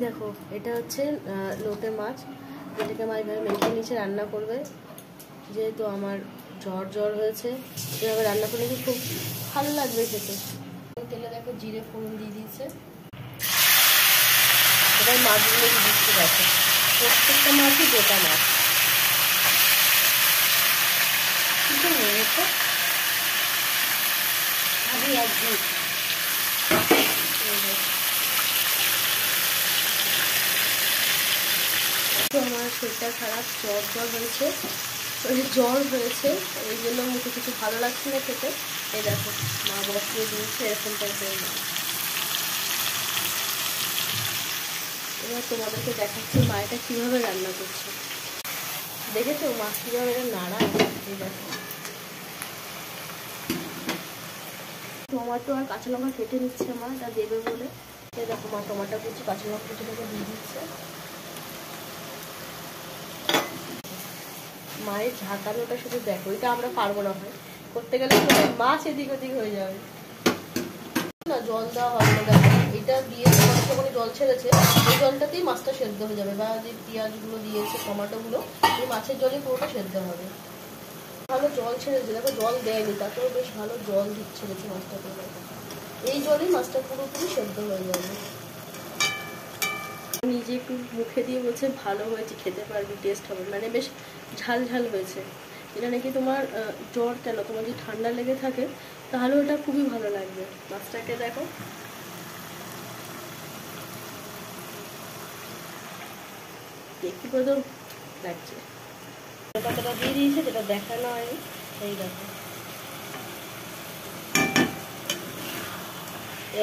দেখো এটা হচ্ছে লোটে মাছ, যেটাকে আমার এভাবে মেখে নিচে রান্না করবে। যেহেতু আমার জ্বর হয়েছে, এভাবে রান্না করলে কি খুব ভালো লাগবে খেতে। তেলে দেখো জিরে ফোড়ন দিয়ে দিয়েছে। এবার মাছগুলো দিচ্ছে, দেখো প্রত্যেকটা মাছই গোটা মাছ। কিছু হয়েছে আমি একদিন আমার শরীরটা খারাপ, জ্বর হয়েছে, জ্বর হয়েছে, এই জন্য মুখে কিছু ভালো লাগছে না খেতে। এই দেখো মা বসিয়ে দিয়েছে এরকম টাইপের মাছ। এবার তোমাদেরকে দেখাচ্ছি মা এটা কীভাবে রান্না করছে। দেখেছো মাছ কীভাবে এটা নাড়া। এই দেখো টমেটো আর কাঁচা লঙ্কা কেটে নিচ্ছে মা, এটা দেবে বলে। এই দেখো মা টমেটো কুচি কাঁচা লঙ্কা কেটে দিয়ে দিচ্ছে। মায়ের ঝাঁকানোটা শুধু দেখো, এটা আমরা পারবো না হয় করতে গেলে মাছ এদিক ওদিক হয়ে যাবে না। জল দেওয়া হবে না, দেখো এটা দিয়ে যখন জল ছেড়েছে এই জলটাতেই মাছটা সেদ্ধ হয়ে যাবে, বা যে পেঁয়াজগুলো দিয়েছে টমেটোগুলো এই মাছের জলে পুরোটা সেদ্ধ হবে। ভালো জল ছেড়েছে, দেখো জল দেয়নি, তাতেও বেশ ভালো জল ছেড়েছে মাছটাকে। এই জলেই মাছটা পুরোপুরি সেদ্ধ হয়ে যাবে। নিজে একটু মুখে দিয়ে বলছে ভালো হয়েছে, খেতে পারবি, টেস্ট হবে, মানে বেশ ঝাল ঝাল হয়েছে। এটা নাকি তোমার জ্বর কেন, তোমার যদি ঠান্ডা লেগে থাকে তাহলে ওটা খুবই ভালো লাগবে। মাছটাকে দেখো দেখতে তো লাগছে, পাতাটা দিয়ে দিয়েছে যেটা দেখানো হয়নি। এই দেখো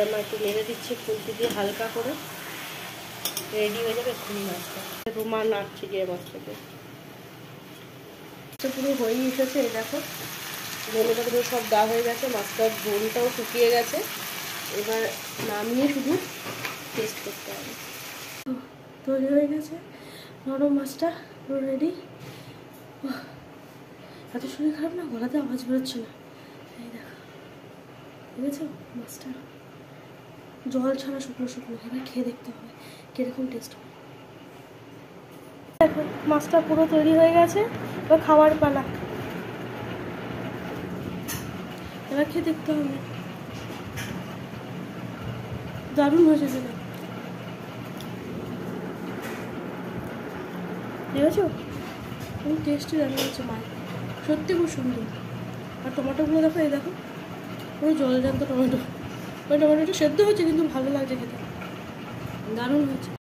এবার একটু নেড়ে দিচ্ছি খুন্তি দিয়ে হালকা করে, রেডি হয়ে যাবে এক্ষুনি মাছটা। রুমাল নাড়ছে গিয়ে মাছটাকে, পুরো হয়ে এসেছে। এই দেখো ধনেটা পুরো সব দেওয়া হয়ে গেছে, মাছটার ঝোলটাও শুকিয়ে গেছে। এবার নামিয়ে শুধু টেস্ট করতে হবে। তৈরি হয়ে গেছে নরম মাছটা, পুরো রেডি। এত শরীর খারাপ না, গলাতে আওয়াজ বেরোচ্ছে না। এই দেখো বুঝেছো মাছটা জল ছাড়া শুকনো শুকনো, এবার খেয়ে দেখতে হবে কিরকম টেস্ট হবে। দেখো মাছটা পুরো তৈরি হয়ে গেছে, এবার খাওয়ার পালা। এবার খেয়ে দেখতে হবে, দারুণ হয়েছে সেটা। দেখেছো খুব টেস্টি রান্না হচ্ছে মায়ের, সত্যি খুব সুন্দর। আর টমেটোগুলো দেখো, এই দেখো পুরো জলজান্ত টমেটো। ওই টমেটোটা সেদ্ধ হচ্ছে কিন্তু ভালো লাগছে খেতে, দারুণ হয়েছে।